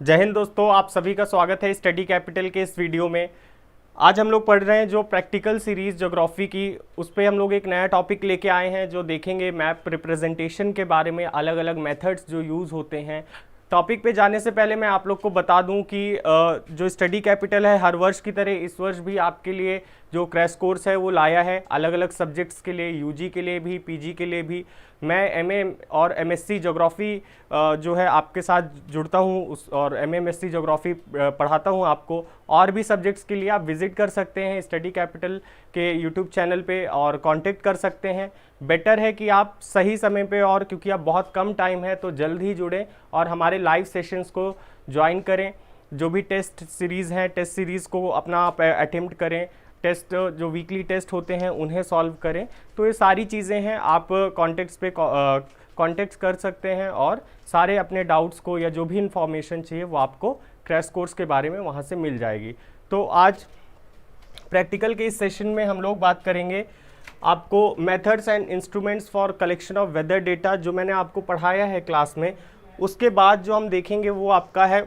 जय हिंद दोस्तों, आप सभी का स्वागत है स्टडी कैपिटल के इस वीडियो में। आज हम लोग पढ़ रहे हैं जो प्रैक्टिकल सीरीज ज्योग्राफी की, उस पर हम लोग एक नया टॉपिक लेके आए हैं जो देखेंगे मैप रिप्रेजेंटेशन के बारे में, अलग अलग मेथड्स जो यूज़ होते हैं। टॉपिक पे जाने से पहले मैं आप लोग को बता दूं कि जो स्टडी कैपिटल है हर वर्ष की तरह इस वर्ष भी आपके लिए जो क्रैश कोर्स है वो लाया है, अलग अलग सब्जेक्ट्स के लिए, यूजी के लिए भी, पीजी के लिए भी। मैं एमए और एमएससी ज्योग्राफी जो है आपके साथ जुड़ता हूँ उस, और एमए एमएससी ज्योग्राफी पढ़ाता हूँ आपको। और भी सब्जेक्ट्स के लिए आप विजिट कर सकते हैं स्टडी कैपिटल के यूट्यूब चैनल पे और कांटेक्ट कर सकते हैं। बेटर है कि आप सही समय पे, और क्योंकि अब बहुत कम टाइम है तो जल्द ही जुड़ें और हमारे लाइव सेशंस को ज्वाइन करें। जो भी टेस्ट सीरीज़ हैं, टेस्ट सीरीज़ को अपना आप अटेम्प्ट करें, टेस्ट जो वीकली टेस्ट होते हैं उन्हें सॉल्व करें। तो ये सारी चीज़ें हैं, आप कॉन्टेक्ट्स पे कॉन्टेक्ट कर सकते हैं और सारे अपने डाउट्स को या जो भी इंफॉर्मेशन चाहिए वो आपको क्रैश कोर्स के बारे में वहाँ से मिल जाएगी। तो आज प्रैक्टिकल के इस सेशन में हम लोग बात करेंगे आपको methods and instruments for collection of weather data, जो मैंने आपको पढ़ाया है क्लास में। उसके बाद जो हम देखेंगे वो आपका है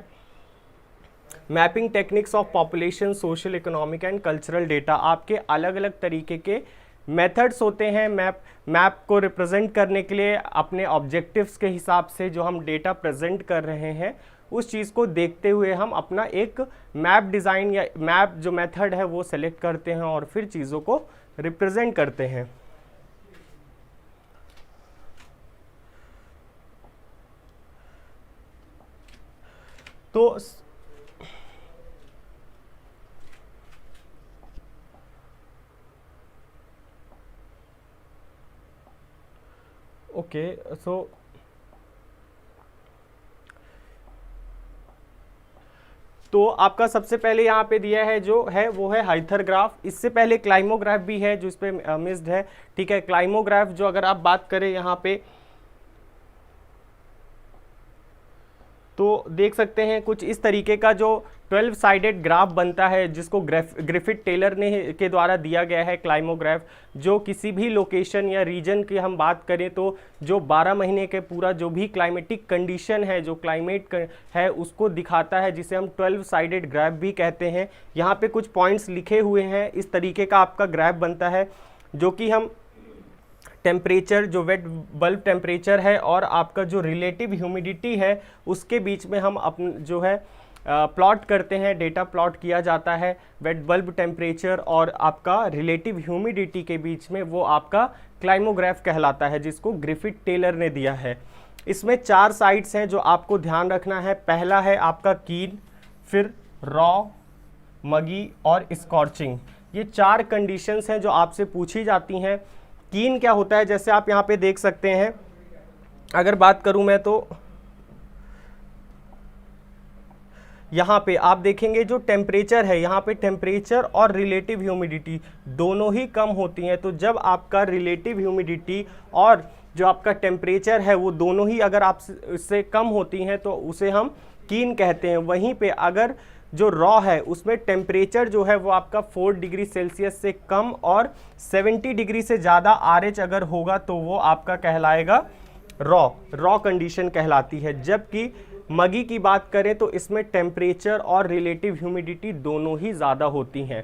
mapping techniques of population, social, economic and cultural data. आपके अलग अलग तरीके के मेथड्स होते हैं मैप को रिप्रेजेंट करने के लिए, अपने ऑब्जेक्टिव्स के हिसाब से जो हम डेटा प्रेजेंट कर रहे हैं उस चीज़ को देखते हुए हम अपना एक मैप डिज़ाइन या मैप जो मेथड है वो सेलेक्ट करते हैं और फिर चीज़ों को रिप्रेजेंट करते हैं। तो ओके, सो तो आपका सबसे पहले यहाँ पे दिया है जो है वो है हाइथरग्राफ। इससे पहले क्लाइमोग्राफ भी है जो इस पे मिस्ड है। ठीक है, क्लाइमोग्राफ जो अगर आप बात करें यहाँ पे तो देख सकते हैं कुछ इस तरीके का जो 12 साइडेड ग्राफ बनता है, जिसको ग्रिफिथ टेलर ने के द्वारा दिया गया है क्लाइमोग्राफ। जो किसी भी लोकेशन या रीजन की हम बात करें तो जो 12 महीने के पूरा जो भी क्लाइमेटिक कंडीशन है, जो क्लाइमेट है उसको दिखाता है, जिसे हम 12 साइडेड ग्राफ भी कहते हैं। यहाँ पे कुछ पॉइंट्स लिखे हुए हैं, इस तरीके का आपका ग्राफ बनता है, जो कि हम टेम्परेचर, जो वेट बल्ब टेम्परेचर है और आपका जो रिलेटिव ह्यूमिडिटी है उसके बीच में हम अपन जो है प्लॉट करते हैं, डेटा प्लॉट किया जाता है। वेट बल्ब टेम्परेचर और आपका रिलेटिव ह्यूमिडिटी के बीच में वो आपका क्लाइमोग्राफ कहलाता है, जिसको ग्रिफिथ टेलर ने दिया है। इसमें 4 साइड्स हैं जो आपको ध्यान रखना है। पहला है आपका कीन, फिर रॉ, मगी और स्कॉर्चिंग। ये 4 कंडीशंस हैं जो आपसे पूछी जाती हैं। कीन क्या होता है, जैसे आप यहाँ पे देख सकते हैं, अगर बात करूं मैं तो यहाँ पे आप देखेंगे जो टेम्परेचर है, यहाँ पे टेम्परेचर और रिलेटिव ह्यूमिडिटी दोनों ही कम होती हैं। तो जब आपका रिलेटिव ह्यूमिडिटी और जो आपका टेम्परेचर है वो दोनों ही अगर आप इससे कम होती हैं तो उसे हम कीन कहते हैं। वहीं पे अगर जो रॉ है उसमें टेम्परेचर जो है वो आपका 4 डिग्री सेल्सियस से कम और 70 डिग्री से ज़्यादा RH अगर होगा तो वो आपका कहलाएगा रॉ कंडीशन कहलाती है। जबकि मगी की बात करें तो इसमें टेम्परेचर और रिलेटिव ह्यूमिडिटी दोनों ही ज़्यादा होती हैं।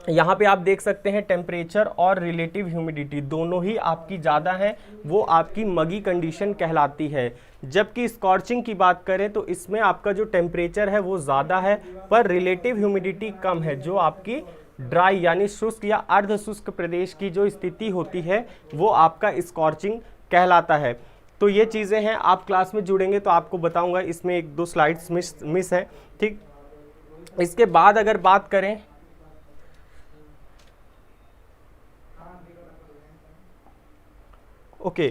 यहाँ पे आप देख सकते हैं टेम्परेचर और रिलेटिव ह्यूमिडिटी दोनों ही आपकी ज़्यादा है, वो आपकी मगी कंडीशन कहलाती है। जबकि स्कॉर्चिंग की बात करें तो इसमें आपका जो टेम्परेचर है वो ज़्यादा है पर रिलेटिव ह्यूमिडिटी कम है, जो आपकी ड्राई यानी शुष्क या अर्ध शुष्क प्रदेश की जो स्थिति होती है वो आपका स्कॉर्चिंग कहलाता है। तो ये चीज़ें हैं, आप क्लास में जुड़ेंगे तो आपको बताऊंगा। इसमें 1-2 स्लाइड्स मिस है। ठीक, इसके बाद अगर बात करें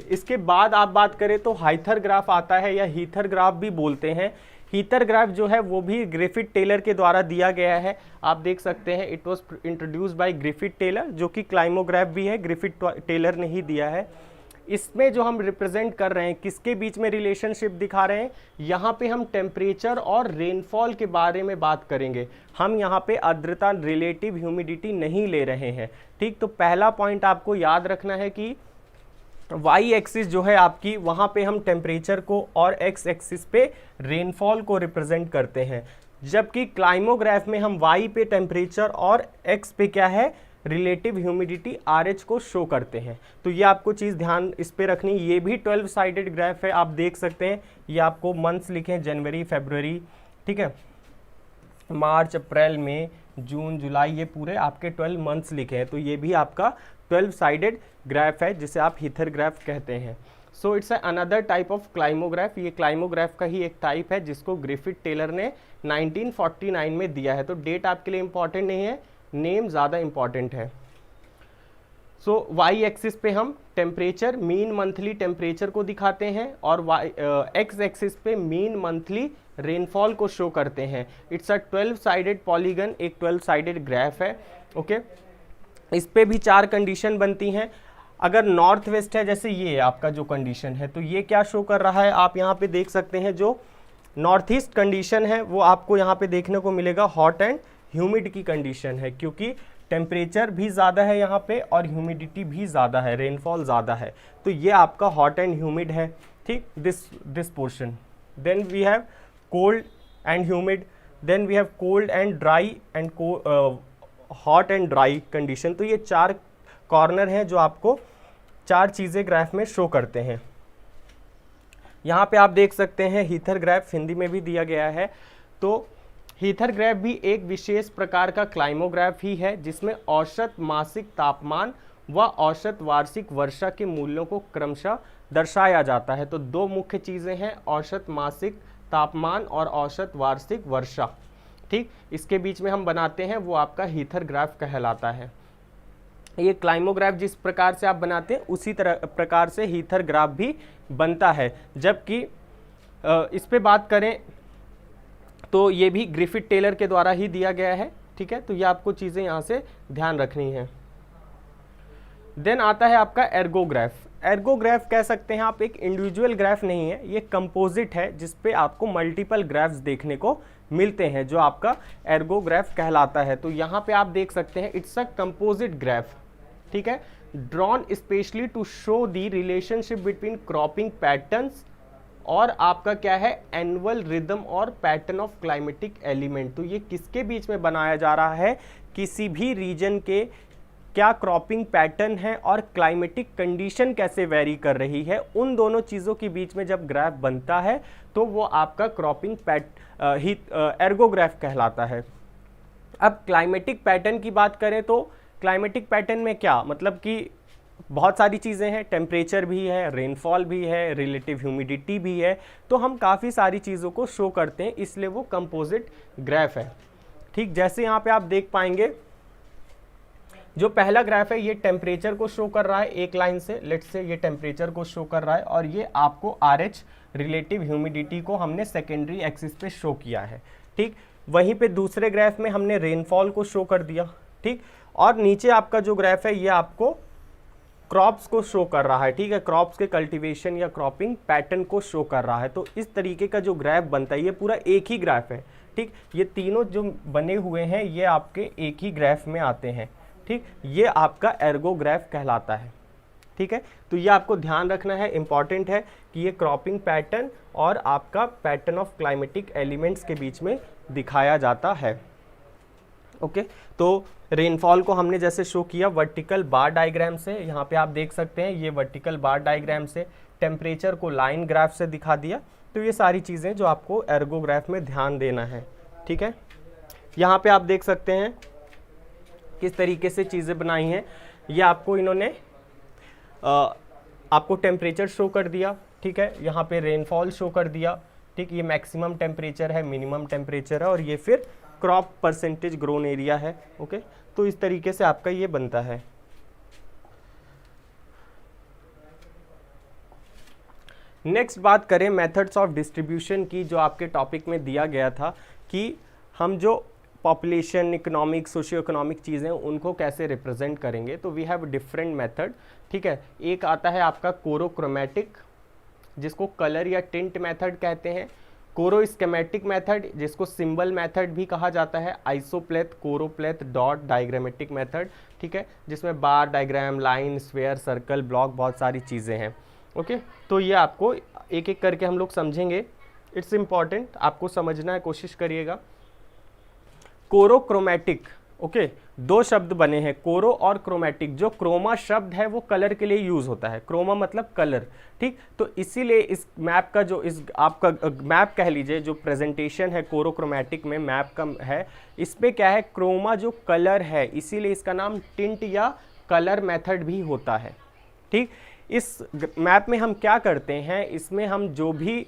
इसके बाद आप बात करें तो हाइथरग्राफ आता है या हीथरग्राफ भी बोलते हैं। हीथरग्राफ जो है वो भी ग्रिफिथ टेलर के द्वारा दिया गया है। आप देख सकते हैं it was introduced by Griffith Taylor, जो कि क्लाइमोग्राफ भी है, ग्रिफिथ टेलर ने ही दिया है। इसमें जो हम रिप्रेजेंट कर रहे हैं किसके बीच में रिलेशनशिप दिखा रहे हैं, यहाँ पे हम टेम्परेचर और रेनफॉल के बारे में बात करेंगे। हम यहाँ पे आर्द्रता, रिलेटिव ह्यूमिडिटी नहीं ले रहे हैं। ठीक, तो पहला पॉइंट आपको याद रखना है कि वाई एक्सिस जो है आपकी, वहाँ पे हम टेम्परेचर को और एक्स एक्सिस पे रेनफॉल को रिप्रेजेंट करते हैं, जबकि क्लाइमोग्राफ में हम वाई पे टेम्परेचर और एक्स पे क्या है, रिलेटिव ह्यूमिडिटी RH को शो करते हैं। तो ये आपको चीज़ ध्यान इस पे रखनी। ये भी 12 साइडेड ग्राफ है, आप देख सकते हैं। ये आपको मंथ्स लिखे हैं, जनवरी, फरवरी, ठीक है, मार्च, अप्रैल, मई, जून, जुलाई, ये पूरे आपके 12 मंथ्स लिखे हैं। तो ये भी आपका 12 साइडेड ग्राफ है, जिसे आप हीथर ग्राफ कहते हैं। So it's another type of climograph. ये क्लाइमोग्राफ का ही एक टाइप है, जिसको ग्रिफिथ टेलर ने 1949 में दिया है। तो डेट आपके लिए इंपॉर्टेंट नहीं है, नेम ज़्यादा इंपॉर्टेंट है। सो वाई एक्सिस पे हम टेम्परेचर, मीन मंथली टेम्परेचर को दिखाते हैं, और एक्स एक्सिस पे मीन मंथली रेनफॉल को शो करते हैं। इट्स अ 12 साइडेड पॉलीगन, एक 12 साइडेड ग्राफ है। ओके, इस पे भी 4 कंडीशन बनती हैं। अगर नॉर्थ वेस्ट है, जैसे ये आपका जो कंडीशन है, तो ये क्या शो कर रहा है, आप यहाँ पे देख सकते हैं। जो नॉर्थ ईस्ट कंडीशन है वो आपको यहाँ पे देखने को मिलेगा हॉट एंड ह्यूमिड की कंडीशन है, क्योंकि टेम्परेचर भी ज़्यादा है यहाँ पे और ह्यूमिडिटी भी ज़्यादा है, रेनफॉल ज़्यादा है। तो ये आपका हॉट एंड ह्यूमिड है, ठीक, this portion. Then we have cold and humid, then we have cold and dry and hot and dry condition. तो ये 4 कॉर्नर हैं जो आपको 4 चीज़ें ग्राफ में शो करते हैं। यहाँ पे आप देख सकते हैं हीथर ग्राफ, हिंदी में भी दिया गया है। तो हीथर ग्राफ भी एक विशेष प्रकार का क्लाइमोग्राफ ही है, जिसमें औसत मासिक तापमान व औसत वार्षिक वर्षा के मूल्यों को क्रमशः दर्शाया जाता है। तो 2 मुख्य चीज़ें हैं, औसत मासिक तापमान और औसत वार्षिक वर्षा, ठीक, इसके बीच में हम बनाते हैं, वो आपका हीथर ग्राफ कहलाता है। ये क्लाइमोग्राफ जिस प्रकार से आप बनाते हैं, उसी तरह प्रकार से हीथर ग्राफ भी बनता है। जबकि इस पे बात करें तो ये भी ग्रिफिथ टेलर के द्वारा ही दिया गया है, ठीक है। तो ये आपको चीज़ें यहाँ से ध्यान रखनी है। देन आता है आपका एर्गोग्राफ। एर्गोग्राफ कह सकते हैं आप, एक इंडिविजुअल ग्राफ नहीं है, ये कंपोजिट है, जिसपे आपको मल्टीपल ग्राफ्स देखने को मिलते हैं, जो आपका एर्गोग्राफ कहलाता है। तो यहाँ पे आप देख सकते हैं, इट्स अ कंपोजिट ग्राफ, ठीक है, drawn specially to show the relationship between cropping patterns और आपका क्या है, एनुअल रिदम और पैटर्न ऑफ क्लाइमेटिक एलिमेंट। तो ये किसके बीच में बनाया जा रहा है, किसी भी रीजन के क्या क्रॉपिंग पैटर्न है और क्लाइमेटिक कंडीशन कैसे वेरी कर रही है, उन दोनों चीज़ों के बीच में जब ग्राफ बनता है तो वो आपका क्रॉपिंग एर्गोग्राफ कहलाता है। अब क्लाइमेटिक पैटर्न की बात करें तो क्लाइमेटिक पैटर्न में क्या मतलब कि बहुत सारी चीज़ें हैं, टेम्परेचर भी है, रेनफॉल भी है, रिलेटिव ह्यूमिडिटी भी है। तो हम काफ़ी सारी चीज़ों को शो करते हैं, इसलिए वो कंपोजिट ग्राफ है, ठीक। जैसे यहाँ पे आप देख पाएंगे, जो पहला ग्राफ है ये टेम्परेचर को शो कर रहा है एक लाइन से, लेट्स से ये टेम्परेचर को शो कर रहा है, और ये आपको RH रिलेटिव ह्यूमिडिटी को हमने सेकेंडरी एक्सिस पे शो किया है, ठीक। वहीं पे दूसरे ग्राफ में हमने रेनफॉल को शो कर दिया, ठीक। और नीचे आपका जो ग्राफ है ये आपको क्रॉप्स को शो कर रहा है, ठीक है, क्रॉप्स के कल्टीवेशन या क्रॉपिंग पैटर्न को शो कर रहा है। तो इस तरीके का जो ग्राफ बनता है, ये पूरा एक ही ग्राफ है, ठीक। ये तीनों जो बने हुए हैं ये आपके एक ही ग्राफ में आते हैं, ठीक। ये आपका एर्गोग्राफ कहलाता है, ठीक है। तो ये आपको ध्यान रखना है, इंपॉर्टेंट है कि ये क्रॉपिंग पैटर्न और आपका पैटर्न ऑफ क्लाइमेटिक एलिमेंट्स के बीच में दिखाया जाता है। ओके, तो रेनफॉल को हमने जैसे शो किया वर्टिकल बार डायग्राम से, यहाँ पे आप देख सकते हैं ये वर्टिकल बार डायग्राम से, टेम्परेचर को लाइन ग्राफ से दिखा दिया। तो ये सारी चीज़ें जो आपको एर्गोग्राफ में ध्यान देना है, ठीक है। यहाँ पे आप देख सकते हैं किस तरीके से चीज़ें बनाई हैं। ये आपको इन्होंने आपको टेम्परेचर शो कर दिया, ठीक है, यहाँ पे रेनफॉल शो कर दिया, ठीक। ये मैक्सिमम टेम्परेचर है, मिनिमम टेम्परेचर है, और ये फिर क्रॉप परसेंटेज ग्रोन एरिया है। ओके, तो इस तरीके से आपका ये बनता है। नेक्स्ट बात करें मेथड्स ऑफ डिस्ट्रीब्यूशन की, जो आपके टॉपिक में दिया गया था कि हम जो पॉपुलेशन, इकोनॉमिक, सोशियो इकोनॉमिक चीज़ें उनको कैसे रिप्रेजेंट करेंगे। तो वी हैव डिफरेंट मेथड, ठीक है। एक आता है आपका कोरोक्रोमेटिक, जिसको कलर या टिंट मेथड कहते हैं। कोरो स्केमेटिक मेथड, जिसको सिंबल मेथड भी कहा जाता है, isopleth, choropleth, dot, diagrammatic method, ठीक है, जिसमें bar, diagram, line, sphere, circle, block, बहुत सारी चीज़ें हैं। ओके, तो ये आपको एक एक करके हम लोग समझेंगे। इट्स इम्पॉर्टेंट, आपको समझना है, कोशिश करिएगा। कोरोक्रोमैटिक, ओके, दो शब्द बने हैं, कोरो और क्रोमैटिक। जो क्रोमा शब्द है वो कलर के लिए यूज होता है, क्रोमा मतलब कलर, ठीक। तो इसीलिए इस मैप का जो इस आपका मैप कह लीजिए, जो प्रेजेंटेशन है कोरोक्रोमैटिक में मैप का है, इस पे क्या है, क्रोमा जो कलर है, इसीलिए इसका नाम टिंट या कलर मेथड भी होता है, ठीक। इस मैप में हम क्या करते हैं, इसमें हम जो भी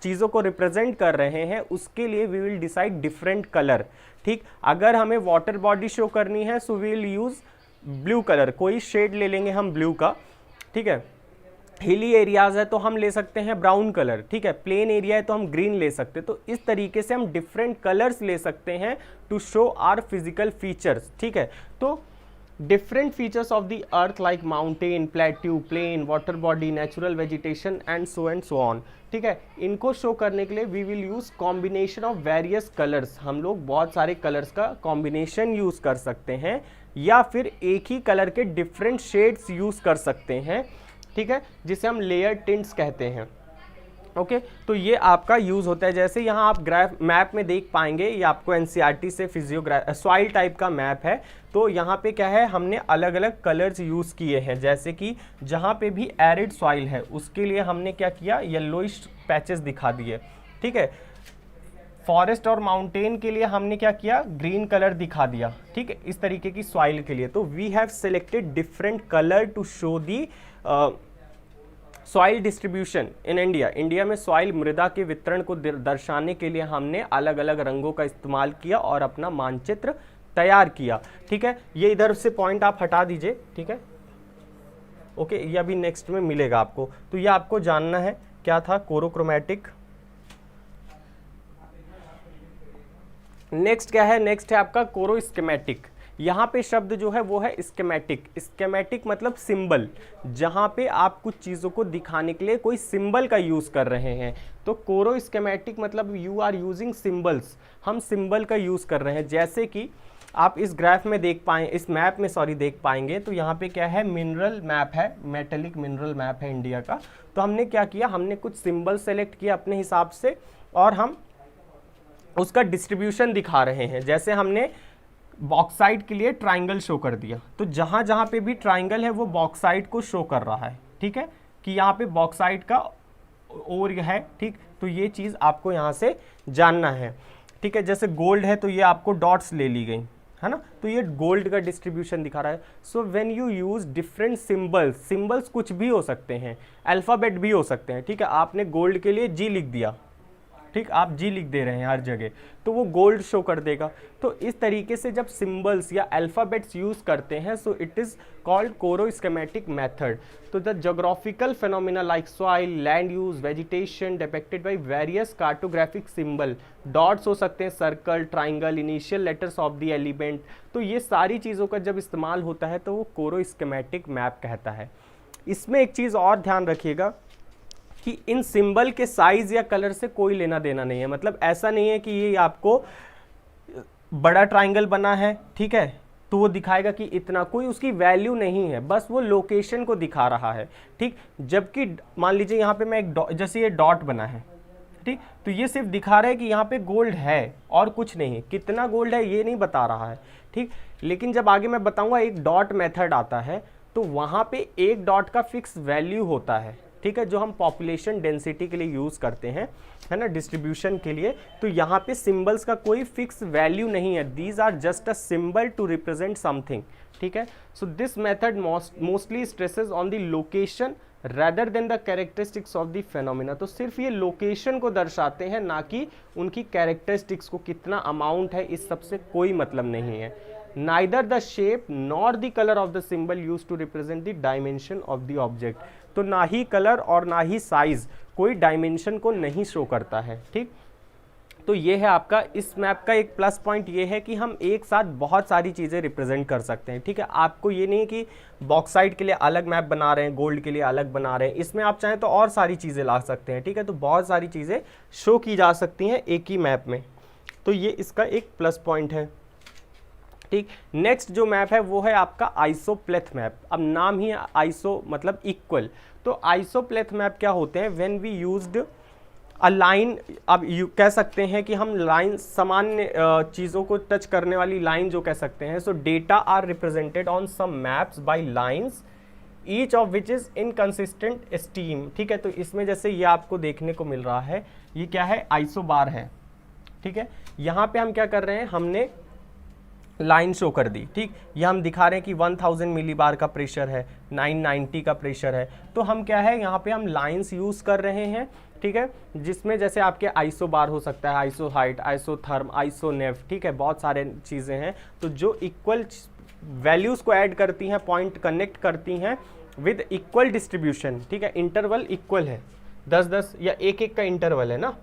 चीज़ों को रिप्रेजेंट कर रहे हैं उसके लिए we will decide different colour, ठीक। अगर हमें वाटर बॉडी शो करनी है so we will use blue colour, कोई शेड ले लेंगे हम ब्लू का, ठीक है। हिली एरियाज है तो हम ले सकते हैं ब्राउन कलर, ठीक है। प्लेन एरिया है तो हम ग्रीन ले सकते हैं। तो इस तरीके से हम डिफरेंट कलर्स ले सकते हैं to show our physical features, ठीक है। तो different features of the earth like mountain, plateau, plain, water body, natural vegetation and so on, ठीक है। इनको शो करने के लिए we will use combination of various colors, हम लोग बहुत सारे कलर्स का कॉम्बिनेशन यूज कर सकते हैं या फिर एक ही कलर के डिफरेंट शेड्स यूज कर सकते हैं, ठीक है, जिसे हम लेयर टिंट्स कहते हैं। ओके, तो ये आपका यूज़ होता है। जैसे यहाँ आप ग्राफ मैप में देख पाएंगे, ये आपको एनसीईआरटी से सॉइल टाइप का मैप है। तो यहाँ पे क्या है, हमने अलग अलग कलर्स यूज़ किए हैं। जैसे कि जहाँ पे भी एरिड सॉइल है उसके लिए हमने क्या किया, येलोइश पैचेस दिखा दिए, ठीक है। फॉरेस्ट और माउंटेन के लिए हमने क्या किया, ग्रीन कलर दिखा दिया, ठीक है। इस तरीके की सॉइल के लिए तो we have selected different colour to show the soil distribution in India. India में सॉइल मृदा के वितरण को दर्शाने के लिए हमने अलग अलग रंगों का इस्तेमाल किया और अपना मानचित्र तैयार किया, ठीक है। ये इधर से पॉइंट आप हटा दीजिए, ठीक है। ओके, ये अभी नेक्स्ट में मिलेगा आपको। तो ये आपको जानना है क्या था कोरोक्रोमैटिक। नेक्स्ट क्या है, नेक्स्ट है आपका कोरो स्कीमेटिक। यहाँ पे शब्द जो है वो है स्कीमेटिक। स्कीमेटिक मतलब सिंबल, जहाँ पे आप कुछ चीज़ों को दिखाने के लिए कोई सिंबल का यूज़ कर रहे हैं। तो कोरो स्कीमेटिक मतलब यू आर यूजिंग सिंबल्स, हम सिंबल का यूज़ कर रहे हैं। जैसे कि आप इस ग्राफ में देख पाए, इस मैप में सॉरी देख पाएंगे, तो यहाँ पे क्या है, मिनरल मैप है, मेटेलिक मिनरल मैप है इंडिया का। तो हमने क्या किया, हमने कुछ सिंबल सेलेक्ट किया अपने हिसाब से और हम उसका डिस्ट्रीब्यूशन दिखा रहे हैं। जैसे हमने बॉक्साइट के लिए ट्राइंगल शो कर दिया, तो जहाँ जहाँ पे भी ट्राइंगल है वो बॉक्साइट को शो कर रहा है, ठीक है, कि यहाँ पे बॉक्साइट का और है, ठीक। तो ये चीज़ आपको यहाँ से जानना है, ठीक है। जैसे गोल्ड है तो ये आपको डॉट्स ले ली गई है ना, तो ये गोल्ड का डिस्ट्रीब्यूशन दिखा रहा है। So when you use different symbols, symbols कुछ भी हो सकते हैं, अल्फ़ाबेट भी हो सकते हैं, ठीक है। आपने गोल्ड के लिए जी लिख दिया, ठीक, आप जी लिख दे रहे हैं हर जगह, तो वो गोल्ड शो कर देगा। तो इस तरीके से जब सिंबल्स या अल्फ़ाबेट्स यूज़ करते हैं सो इट इज़ कॉल्ड कोरो स्कीमेटिक मेथड। तो the geographical phenomena like soil, land use, vegetation depicted by various cartographic symbol, dots हो सकते हैं, circle, triangle, initial letters of the element. तो ये सारी चीज़ों का जब इस्तेमाल होता है तो वो कोरो स्कीमेटिक मैप कहता है। इसमें एक चीज़ और ध्यान रखिएगा कि इन सिंबल के साइज या कलर से कोई लेना देना नहीं है। मतलब ऐसा नहीं है कि ये आपको बड़ा ट्राइंगल बना है, ठीक है, तो वो दिखाएगा कि इतना, कोई उसकी वैल्यू नहीं है, बस वो लोकेशन को दिखा रहा है, ठीक। जबकि मान लीजिए यहाँ पे मैं एक जैसे ये डॉट बना है, ठीक, तो ये सिर्फ दिखा रहा है कि यहाँ पे गोल्ड है और कुछ नहीं है, कितना गोल्ड है ये नहीं बता रहा है, ठीक। लेकिन जब आगे मैं बताऊंगा एक डॉट मेथड आता है तो वहाँ पे एक डॉट का फिक्स वैल्यू होता है, ठीक है, जो हम पॉपुलेशन डेंसिटी के लिए यूज़ करते हैं, है ना, डिस्ट्रीब्यूशन के लिए। तो यहाँ पे सिंबल्स का कोई फिक्स वैल्यू नहीं है, these are just a symbol to represent something, ठीक है। So this method mostly stresses on the location rather than the characteristics of the phenomena। तो सिर्फ ये लोकेशन को दर्शाते हैं, ना कि उनकी कैरेक्टरिस्टिक्स को, कितना अमाउंट है, इस सबसे कोई मतलब नहीं है। neither the shape nor the color of the symbol used to represent the dimension of the object। तो ना ही कलर और ना ही साइज कोई डायमेंशन को नहीं शो करता है, ठीक। तो ये है आपका इस मैप का एक प्लस पॉइंट, ये है कि हम एक साथ बहुत सारी चीज़ें रिप्रेजेंट कर सकते हैं। ठीक है, आपको ये नहीं कि बॉक्साइट के लिए अलग मैप बना रहे हैं, गोल्ड के लिए अलग बना रहे हैं, इसमें आप चाहें तो और सारी चीज़ें ला सकते हैं। ठीक है, तो बहुत सारी चीज़ें शो की जा सकती हैं एक ही मैप में, तो ये इसका एक प्लस पॉइंट है। ठीक, नेक्स्ट जो मैप है वो है आपका आइसोप्लेथ मैप। अब नाम ही आइसो मतलब इक्वल, तो आइसोप्लेथ मैप क्या होते हैं, when we used a line, अब यू कह सकते हैं कि हम लाइन सामान्य चीज़ों को टच करने वाली लाइन जो कह सकते हैं। So data are represented on some maps by lines each of which is inconsistent steam. ठीक है, तो इसमें जैसे ये आपको देखने को मिल रहा है, ये क्या है, आइसो बार है। ठीक है, यहाँ पे हम क्या कर रहे हैं, हमने लाइन शो कर दी। ठीक, ये हम दिखा रहे हैं कि 1000 मिली बार का प्रेशर है, 990 का प्रेशर है, तो हम क्या है यहाँ पे हम लाइंस यूज़ कर रहे हैं। ठीक है, जिसमें जैसे आपके आइसो बार हो सकता है, isohyet, isotherm, isoneph. ठीक है, बहुत सारे चीज़ें हैं, तो जो इक्वल वैल्यूज़ को ऐड करती हैं, पॉइंट कनेक्ट करती हैं विद इक्वल डिस्ट्रीब्यूशन। ठीक है, इंटरवल इक्वल है, 10-10 या 1-1 का इंटरवल है ना,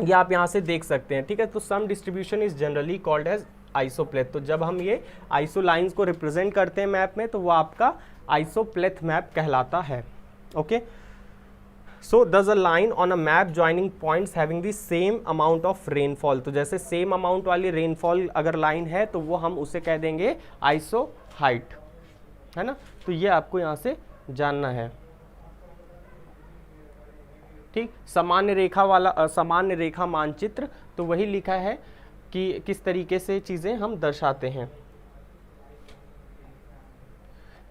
ये आप यहाँ से देख सकते हैं। ठीक है, तो some distribution is generally called as isopleth. तो जब हम ये आइसो लाइंस को रिप्रेजेंट करते हैं मैप में, तो वो आपका आइसोप्लेथ मैप कहलाता है। ओके, सो दस a line on a map joining points having the same amount of rainfall. तो जैसे सेम अमाउंट वाली रेनफॉल अगर लाइन है तो वो हम उसे कह देंगे आइसो हाइट, है ना। तो ये आपको यहाँ से जानना है। ठीक, सामान्य रेखा वाला सामान्य रेखा मानचित्र, तो वही लिखा है कि किस तरीके से चीज़ें हम दर्शाते हैं।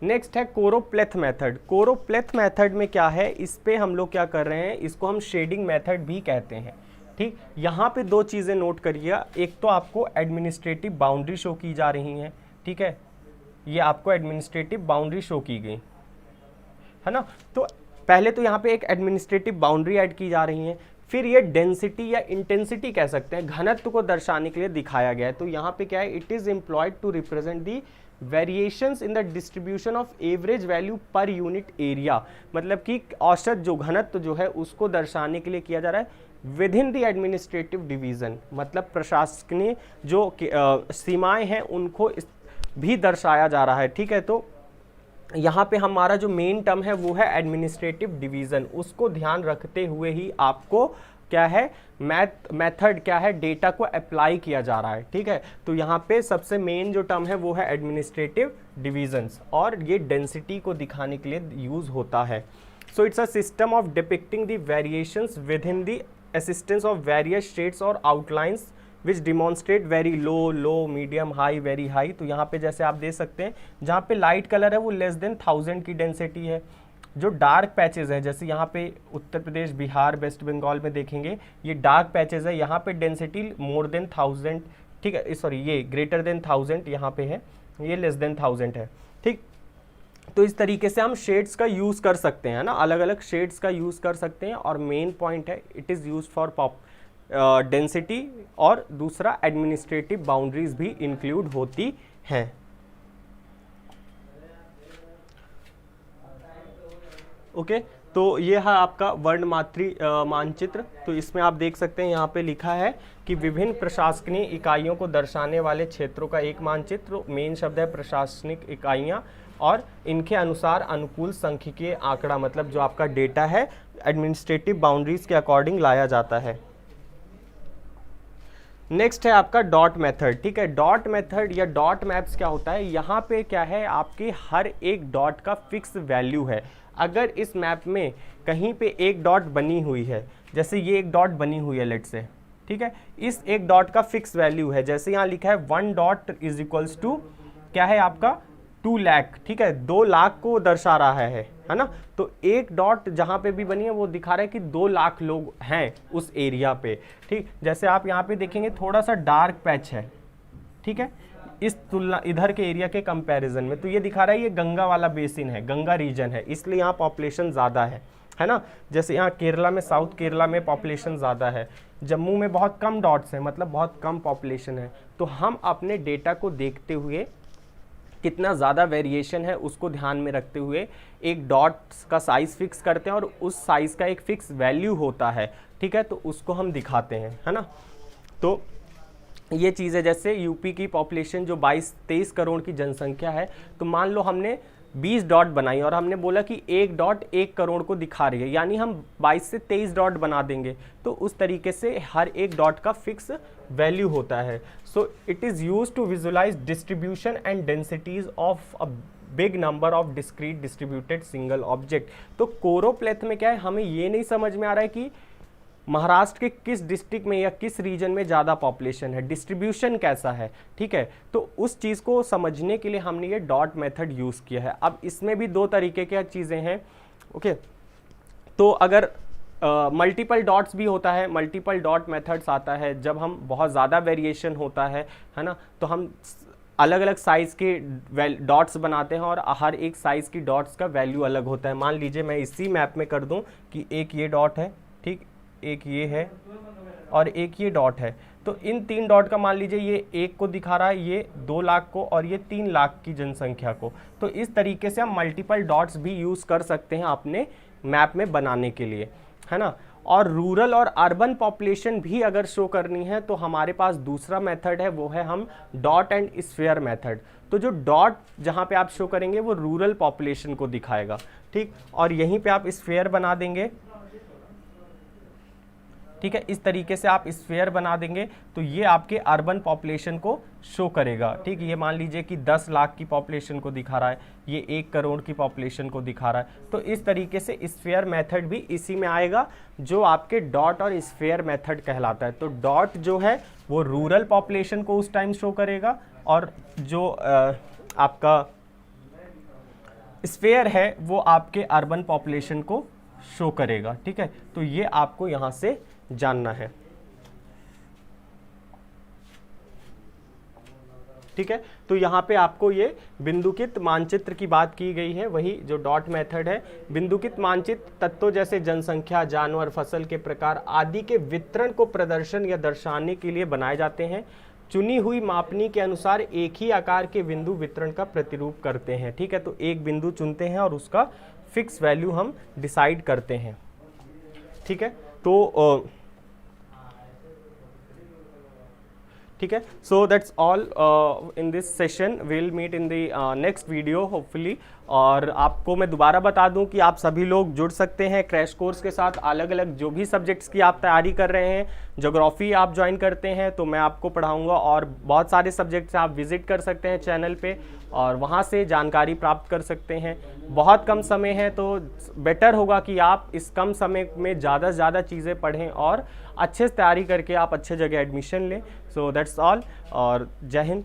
नेक्स्ट है कोरोप्लेथ मेथड। कोरोप्लेथ मेथड में क्या है, इस पे हम लोग क्या कर रहे हैं, इसको हम शेडिंग मेथड भी कहते हैं। ठीक, यहाँ पे दो चीज़ें नोट करिएगा, एक तो आपको एडमिनिस्ट्रेटिव बाउंड्री शो की जा रही हैं। ठीक है, ये आपको एडमिनिस्ट्रेटिव बाउंड्री शो की गई है ना। तो पहले तो यहाँ पे एक एडमिनिस्ट्रेटिव बाउंड्री ऐड की जा रही है, फिर ये डेंसिटी या इंटेंसिटी कह सकते हैं, घनत्व को दर्शाने के लिए दिखाया गया है। तो यहाँ पे क्या है, it is employed to represent the variations in the distribution of average value per unit area. मतलब कि औसत जो घनत्व जो है उसको दर्शाने के लिए किया जा रहा है with in the administrative division, मतलब प्रशासकीय जो सीमाएं हैं उनको भी दर्शाया जा रहा है। ठीक है, तो यहाँ पे हमारा जो मेन टर्म है वो है एडमिनिस्ट्रेटिव डिवीज़न, उसको ध्यान रखते हुए ही आपको क्या है, मेथड क्या है, डेटा को अप्लाई किया जा रहा है। ठीक है, तो यहाँ पे सबसे मेन जो टर्म है वो है एडमिनिस्ट्रेटिव डिवीजन्स, और ये डेंसिटी को दिखाने के लिए यूज़ होता है। So it's a system of depicting the variations with in the assistance of various shades और आउटलाइंस विच डिमॉन्स्ट्रेट वेरी लो, लो, मीडियम, हाई, वेरी हाई। तो यहाँ पे जैसे आप देख सकते हैं, जहाँ पे लाइट कलर है वो लेस देन 1000 की डेंसिटी है। जो डार्क पैचेस है, जैसे यहाँ पे उत्तर प्रदेश, बिहार, वेस्ट बंगाल में देखेंगे, ये डार्क पैचेस है, यहाँ पे डेंसिटी मोर देन 1000। ठीक है, सॉरी, ये ग्रेटर देन 1000 यहाँ पे है, ये लेस देन 1000 है। ठीक, तो इस तरीके से हम शेड्स का यूज़ कर सकते हैं ना, अलग अलग शेड्स का यूज़ कर सकते हैं। और मेन पॉइंट है, it is use for density, और दूसरा एडमिनिस्ट्रेटिव बाउंड्रीज भी इंक्लूड होती हैं। ओके, तो ये है आपका वर्णमात्री मानचित्र। तो इसमें आप देख सकते हैं, यहाँ पे लिखा है कि विभिन्न प्रशासकीय इकाइयों को दर्शाने वाले क्षेत्रों का एक मानचित्र। मेन शब्द है प्रशासनिक इकाइयाँ, और इनके अनुसार अनुकूल सांख्यिकीय आंकड़ा, मतलब जो आपका डेटा है एडमिनिस्ट्रेटिव बाउंड्रीज के अकॉर्डिंग लाया जाता है। नेक्स्ट है आपका डॉट मेथड। ठीक है, डॉट मेथड या डॉट मैप्स क्या होता है, यहाँ पे क्या है, आपकी हर एक डॉट का फिक्स वैल्यू है। अगर इस मैप में कहीं पे एक डॉट बनी हुई है, जैसे ये एक डॉट बनी हुई है लेट से, ठीक है, इस एक डॉट का फिक्स वैल्यू है, जैसे यहाँ लिखा है 1 डॉट इज इक्वल्स टू क्या है आपका 2 लाख। ठीक है, 2 लाख को दर्शा रहा है ना। तो एक डॉट जहाँ पे भी बनी है वो दिखा रहा है कि 2 लाख लोग हैं उस एरिया पे। ठीक, जैसे आप यहाँ पे देखेंगे थोड़ा सा डार्क पैच है, ठीक है, इस तुलना इधर के एरिया के कंपैरिजन में, तो ये दिखा रहा है ये गंगा वाला बेसिन है, गंगा रीजन है, इसलिए यहाँ पॉपुलेशन ज़्यादा है ना। जैसे यहाँ केरला में, साउथ केरला में पॉपुलेशन ज़्यादा है, जम्मू में बहुत कम डॉट्स हैं, मतलब बहुत कम पॉपुलेशन है। तो हम अपने डेटा को देखते हुए कितना ज़्यादा वेरिएशन है उसको ध्यान में रखते हुए एक डॉट्स का साइज़ फिक्स करते हैं, और उस साइज़ का एक फिक्स वैल्यू होता है। ठीक है, तो उसको हम दिखाते हैं, है ना। तो ये चीज़ है, जैसे यूपी की पॉपुलेशन जो 22-23 करोड़ की जनसंख्या है, तो मान लो हमने 20 डॉट बनाई और हमने बोला कि एक डॉट 1 करोड़ को दिखा रही है, यानी हम 22 से 23 डॉट बना देंगे। तो उस तरीके से हर एक डॉट का फिक्स वैल्यू होता है। So it is use to visualize distribution and densities of a big number of discrete distributed single object. तो कोरोप्लेथ में क्या है, हमें ये नहीं समझ में आ रहा है कि महाराष्ट्र के किस डिस्ट्रिक्ट में या किस रीजन में ज़्यादा पॉपुलेशन है, डिस्ट्रीब्यूशन कैसा है, ठीक है। तो उस चीज़ को समझने के लिए हमने ये डॉट मेथड यूज़ किया है। अब इसमें भी दो तरीके की चीज़ें हैं, ओके। तो अगर मल्टीपल डॉट्स भी होता है, मल्टीपल डॉट मेथड्स आता है जब हम बहुत ज़्यादा वेरिएशन होता है ना, तो हम अलग अलग साइज़ के डॉट्स बनाते हैं और हर एक साइज़ की डॉट्स का वैल्यू अलग होता है। मान लीजिए मैं इसी मैप में कर दूं कि एक ये डॉट है, ठीक, एक ये है और एक ये डॉट है। तो इन 3 डॉट का मान लीजिए ये 1 को दिखा रहा है, ये 2 लाख को, और ये 3 लाख की जनसंख्या को। तो इस तरीके से हम मल्टीपल डॉट्स भी यूज़ कर सकते हैं अपने मैप में बनाने के लिए, है ना। और रूरल और अर्बन पॉपुलेशन भी अगर शो करनी है तो हमारे पास दूसरा मेथड है, वो है हम डॉट एंड स्फीयर मेथड। तो जो डॉट जहाँ पे आप शो करेंगे वो रूरल पॉपुलेशन को दिखाएगा, ठीक, और यहीं पे आप स्फीयर बना देंगे, ठीक है। इस तरीके से आप स्फीयर बना देंगे तो ये आपके अर्बन पॉपुलेशन को शो करेगा, ठीक। ये मान लीजिए कि 10 लाख की पॉपुलेशन को दिखा रहा है, ये 1 करोड़ की पॉपुलेशन को दिखा रहा है। तो इस तरीके से स्फीयर मेथड भी इसी में आएगा, जो आपके डॉट और स्फीयर मेथड कहलाता है। तो डॉट जो है वो रूरल पॉपुलेशन को उस टाइम शो करेगा, और जो आपका स्फीयर है वो आपके अर्बन पॉपुलेशन को शो करेगा, ठीक है। तो ये आपको यहाँ से जानना है, ठीक है। तो यहाँ पे आपको ये बिंदुकित मानचित्र की बात की गई है, वही जो डॉट मेथड है। बिंदुकित मानचित्र तत्वों जैसे जनसंख्या, जानवर, फसल के प्रकार आदि के वितरण को प्रदर्शन या दर्शाने के लिए बनाए जाते हैं। चुनी हुई मापनी के अनुसार एक ही आकार के बिंदु वितरण का प्रतिरूप करते हैं, ठीक है। तो एक बिंदु चुनते हैं और उसका फिक्स वैल्यू हम डिसाइड करते हैं, ठीक है। तो ठीक है, so that's all in this session. Will meet in the next video hopefully. और आपको मैं दोबारा बता दूं कि आप सभी लोग जुड़ सकते हैं क्रैश कोर्स के साथ। अलग अलग जो भी सब्जेक्ट्स की आप तैयारी कर रहे हैं, ज्योग्राफी आप ज्वाइन करते हैं तो मैं आपको पढ़ाऊंगा, और बहुत सारे सब्जेक्ट्स आप विजिट कर सकते हैं चैनल पे और वहाँ से जानकारी प्राप्त कर सकते हैं। बहुत कम समय है तो बेटर होगा कि आप इस कम समय में ज़्यादा से ज़्यादा चीज़ें पढ़ें और अच्छे से तैयारी करके आप अच्छे जगह एडमिशन लें। सो दैट्स ऑल, और जय हिंद।